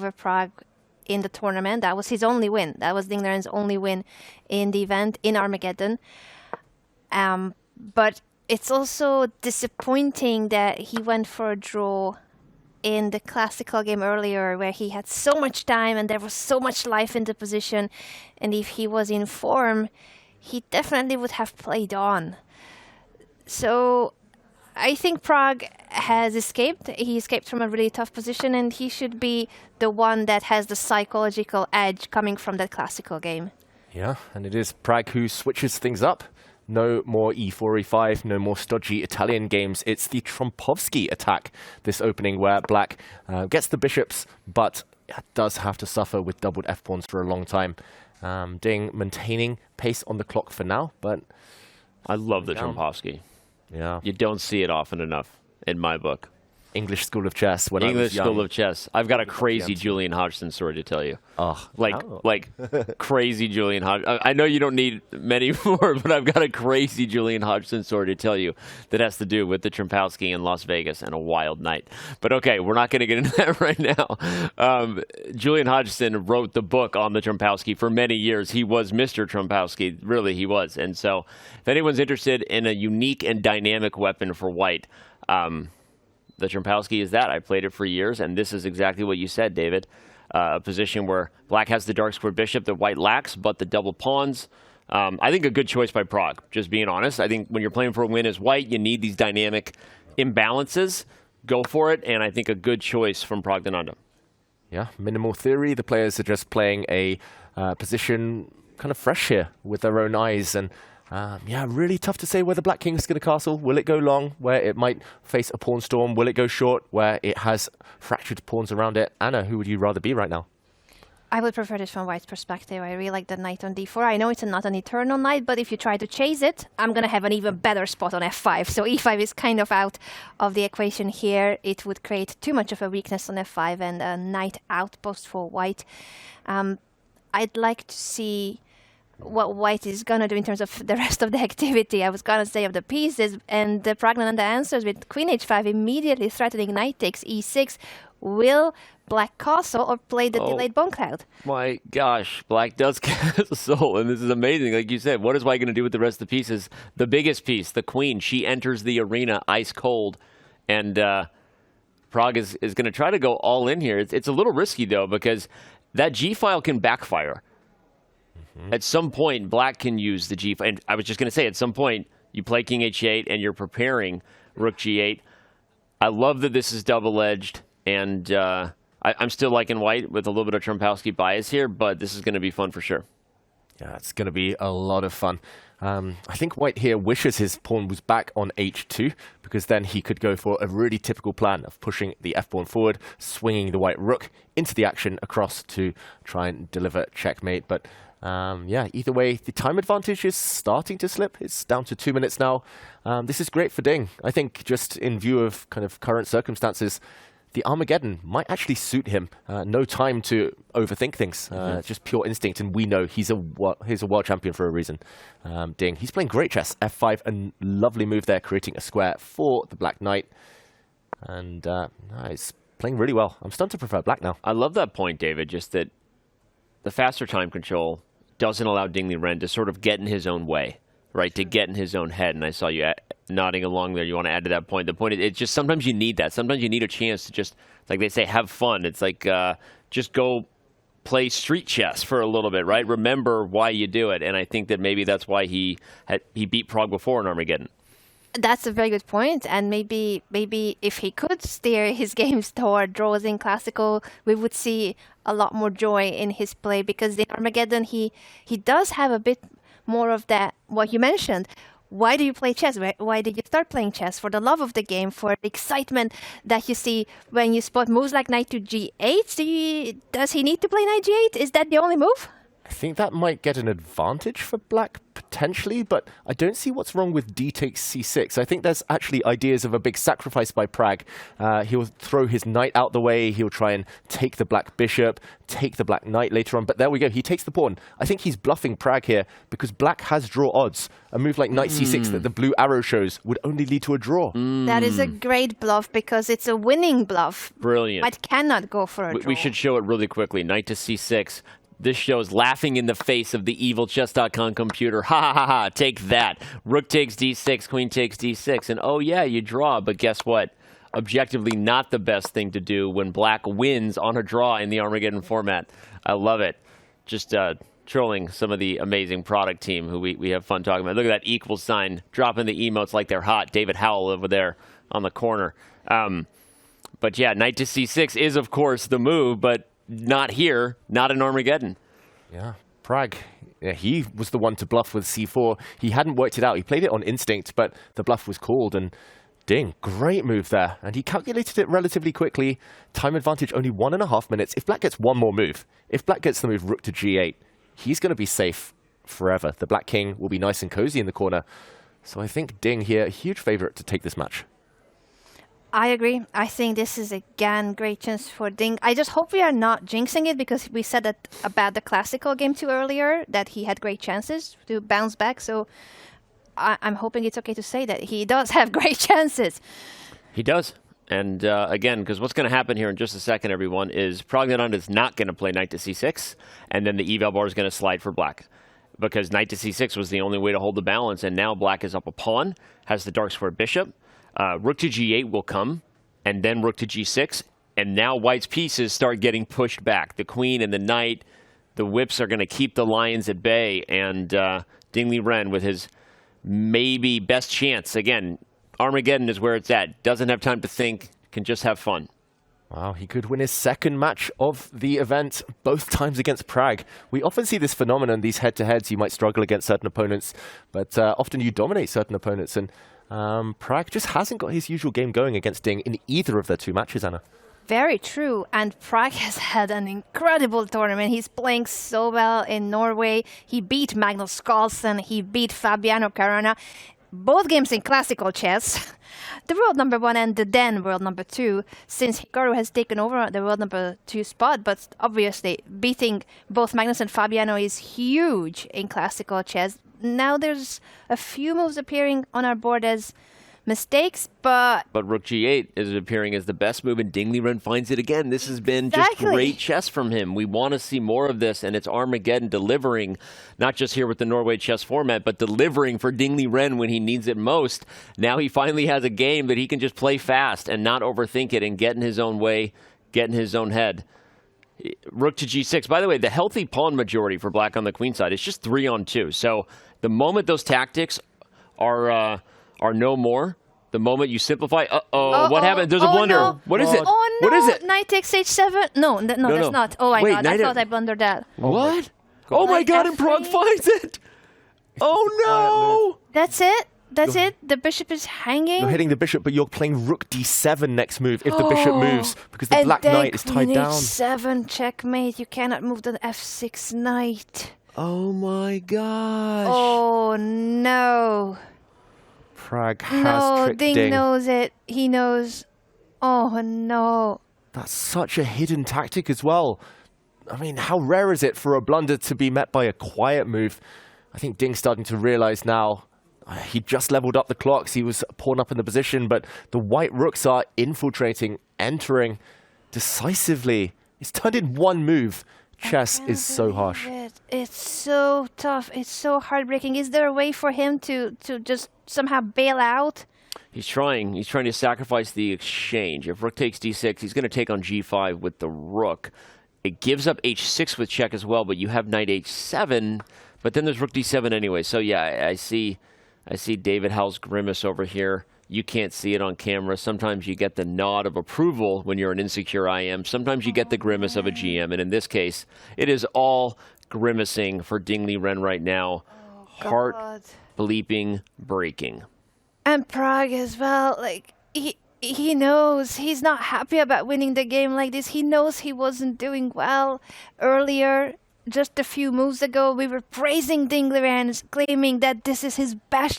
over Pragg in the tournament. That was his only win. That was Liren's only win in the event in Armageddon. But it's also disappointing that he went for a draw in the classical game earlier, where he had so much time and there was so much life in the position. And if he was in form, he definitely would have played on. So I think Pragg has escaped. He escaped from a really tough position, and he should be the one that has the psychological edge coming from that classical game. Yeah, and it is Pragg who switches things up. No more e4, e5, no more stodgy Italian games. It's the Trompowsky attack this opening, where black gets the bishops, but does have to suffer with doubled f-pawns for a long time. Ding maintaining pace on the clock for now, but... I love the Trompowsky. Yeah. You don't see it often enough, in my book. English School of Chess. When English I was School of Chess. I've got a crazy Julian Hodgson story to tell you. Oh, like crazy Julian Hodgson. I know you don't need many more, but I've got a crazy Julian Hodgson story to tell you that has to do with the Trompowsky in Las Vegas and a wild night. But okay, we're not going to get into that right now. Julian Hodgson wrote the book on the Trompowsky for many years. He was Mr. Trompowsky. Really, he was. And so if anyone's interested in a unique and dynamic weapon for white, the Trompowsky is that. I played it for years, and this is exactly what you said, David. A position where black has the dark square bishop that white lacks, but the double pawns. I think a good choice by Pragg, just being honest. I think when you're playing for a win as white, you need these dynamic imbalances. Go for it, and I think a good choice from Praggnanandhaa. Yeah, minimal theory. The players are just playing a position kind of fresh here with their own eyes, and yeah, really tough to say whether Black King is going to castle. Will it go long, where it might face a pawn storm? Will it go short, where it has fractured pawns around it? Anna, who would you rather be right now? I would prefer this from white's perspective. I really like the knight on d4. I know it's not an eternal knight, but if you try to chase it, I'm going to have an even better spot on f5. So e5 is kind of out of the equation here. It would create too much of a weakness on f5 and a knight outpost for white. I'd like to see what white is going to do in terms of the rest of the activity. I was going to say of the pieces, and the Praggnanandhaa answers with queen h5, immediately threatening knight takes e6. Will black castle or play the delayed bone cloud? My gosh, black does castle, and this is amazing. Like you said, what is white going to do with the rest of the pieces? The biggest piece, the queen, she enters the arena ice cold, and Pragg is going to try to go all in here. It's a little risky, though, because that g-file can backfire. At some point, black can use the g5. And I was just going to say, at some point, you play king h8 and you're preparing rook g8. I love that this is double-edged, and I'm still liking white with a little bit of Trompowsky bias here, but this is going to be fun for sure. Yeah, it's going to be a lot of fun. I think white here wishes his pawn was back on h2, because then he could go for a really typical plan of pushing the f-pawn forward, swinging the white rook into the action across to try and deliver checkmate. But yeah, either way, the time advantage is starting to slip. It's down to 2 minutes now. This is great for Ding. I think just in view of kind of current circumstances, the Armageddon might actually suit him. No time to overthink things. Just pure instinct, and we know he's a world champion for a reason. Ding, he's playing great chess. f5, a lovely move there, creating a square for the black knight. And he's playing really well. I'm starting to prefer black now. I love that point, David, just that the faster time control doesn't allow Ding Liren to sort of get in his own way, right? To get in his own head. And I saw you nodding along there. You want to add to that point. The point is, it's just sometimes you need that. Sometimes you need a chance to just, like they say, have fun. It's like just go play street chess for a little bit, right? Remember why you do it. And I think that maybe that's why he beat Pragg before in Armageddon. That's a very good point, and maybe if he could steer his games toward draws in classical, we would see a lot more joy in his play, because in Armageddon he does have a bit more of that, what you mentioned. Why do you play chess? Why did you start playing chess? For the love of the game, for the excitement that you see when you spot moves like knight to g8. Does he need to play knight g8? Is that the only move? I think that might get an advantage for black, potentially, but I don't see what's wrong with d takes c6. I think there's actually ideas of a big sacrifice by Pragg. He'll throw his knight out the way, he'll try and take the black bishop, take the black knight later on, but there we go, he takes the pawn. I think he's bluffing Pragg here, because black has draw odds. A move like knight c6 that the blue arrow shows would only lead to a draw. That is a great bluff, because it's a winning bluff. Brilliant. White cannot go for a draw. We should show it really quickly. Knight to c6. This shows laughing in the face of the evil Chess.com computer. Ha ha ha ha, take that. Rook takes d6, queen takes d6. And oh yeah, you draw, but guess what? Objectively not the best thing to do when black wins on a draw in the Armageddon format. I love it. Just trolling some of the amazing product team who we have fun talking about. Look at that equal sign, dropping the emotes like they're hot. David Howell over there on the corner. But yeah, knight to c6 is of course the move, but not here, not in Armageddon. Yeah, Pragg, he was the one to bluff with c4. He hadn't worked it out. He played it on instinct, but the bluff was called, and ding, great move there. And he calculated it relatively quickly. Time advantage only 1.5 minutes. If black gets one more move, if black gets the move rook to g8, he's going to be safe forever. The black king will be nice and cozy in the corner. So I think ding here, a huge favorite to take this match. I agree. I think this is, again, great chance for Ding. I just hope we are not jinxing it, because we said that about the classical game too earlier, that he had great chances to bounce back. So I'm hoping it's okay to say that he does have great chances. He does. And again, because what's going to happen here in just a second, everyone, is Praggnanandhaa is not going to play knight to c6, and then the eval bar is going to slide for black. Because knight to c6 was the only way to hold the balance, and now black is up a pawn, has the dark square bishop. Rook to g8 will come, and then rook to g6, and now white's pieces start getting pushed back. The queen and the knight, the whips are going to keep the lions at bay, and Ding Liren with his maybe best chance. Again, Armageddon is where it's at. Doesn't have time to think, can just have fun. Wow, he could win his second match of the event, both times against Pragg. We often see this phenomenon, these head-to-heads. You might struggle against certain opponents, but often you dominate certain opponents, and Pragg just hasn't got his usual game going against Ding in either of their two matches, Anna. Very true. And Pragg has had an incredible tournament. He's playing so well in Norway. He beat Magnus Carlsen. He beat Fabiano Caruana. Both games in classical chess. The world number 1 and the then world number 2, since Hikaru has taken over the world number 2 spot. But obviously, beating both Magnus and Fabiano is huge in classical chess. Now there's a few moves appearing on our board as mistakes, but rook g8 is appearing as the best move, and Ding Liren finds it again. This has been just great chess from him. We want to see more of this, and it's Armageddon delivering, not just here with the Norway chess format, but delivering for Ding Liren when he needs it most. Now he finally has a game that he can just play fast and not overthink it and get in his own way, get in his own head. Rook to g6. By the way, the healthy pawn majority for black on the queen side is just 3-on-2. So the moment those tactics are no more, the moment you simplify, what happened? There's a blunder. No. What is it? Oh no! What is it? Knight takes h7. No, that's not. Oh my god! I thought I blundered that. What? Oh my god! And Pragg finds it. Oh no! That's it. That's it. The bishop is hanging. You're hitting the bishop, but you're playing rook d7 next move if the bishop moves, because the black knight is tied down. h7 checkmate. You cannot move the f6 knight. Oh my gosh! Oh no! Pragg has tricked Ding. Ding knows it. He knows. Oh no! That's such a hidden tactic as well. I mean, how rare is it for a blunder to be met by a quiet move? I think Ding's starting to realize now. He just leveled up the clocks. He was pawn up in the position, but the white rooks are infiltrating, entering decisively. It's turned in one move. Chess is so harsh. It's so tough. It's so heartbreaking. Is there a way for him to just somehow bail out? He's trying. He's trying to sacrifice the exchange. If rook takes d6, he's going to take on g5 with the rook. It gives up h6 with check as well, but you have knight h7, but then there's rook d7 anyway. So yeah, I see David Howell's grimace over here. You can't see it on camera. Sometimes you get the nod of approval when you're an insecure IM. Sometimes you get the grimace of a GM. And in this case, it is all grimacing for Ding Liren right now. Heart bleeping breaking. And Pragg as well. Like, he knows he's not happy about winning the game like this. He knows he wasn't doing well earlier. just a few moves ago, we were praising Liren, claiming that this is his best